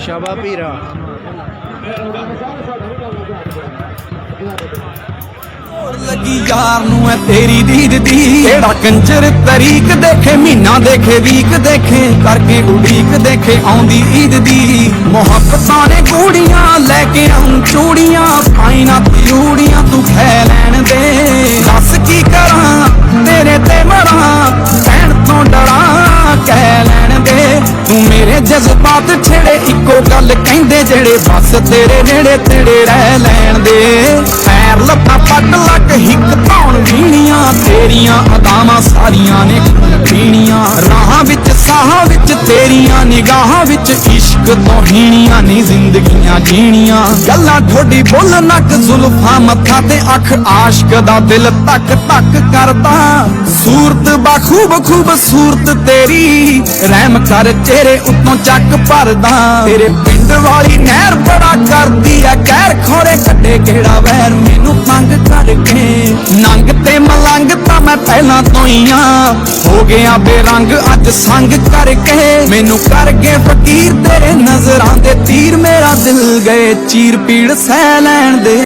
ਸ਼ਬਾ ਪੀਰਾ लगी यार नू है तेरी दीद दी तेरा कंजर तरीक देखे महीना देखे वीक देखे करके उड़ीक देखे आउंदी ईद दी मोहब्बतां ने गूड़ियां लेके आऊं चूड़ियां पाई ना तिरूड़ियां तू खै लैन दे दस की करा तेरे ते मरा कहण तो डरा कह लैन दे तू मेरे जज्बात छेड़े इको गल कहंदे जेड़े बस तेरे नेड़े तेड़े रह लैन दे पैर लत्तां पट लक हिक धौन वीणियां तेरियां अदावां सारियां ने पीणियां राहां विच साहां विच तेरियां निगाहां विच इश्क तो हीणियां नी जिंदगियां जीणियां गल्लां ठोडी बुल नक जुल्फां मत्था ते अख आशिक दा दिल तक तक करदा सूरत बाखूब खूबसूरत तेरी रहम कर चेहरे उत्तों चक भरदा तेरे पिंड वाली नहर बड़ा करदी है कहर खोरे कड्डे केड़ा वैर मैनू तंग करके नंग ते मलंग तां मैं पहला तो ही हो गया बेरंग अज संग करके मैनू कर गए फकीर तेरे नजरां दे तीर मेरा दिल गए चीर पीड़ सह लैण दे।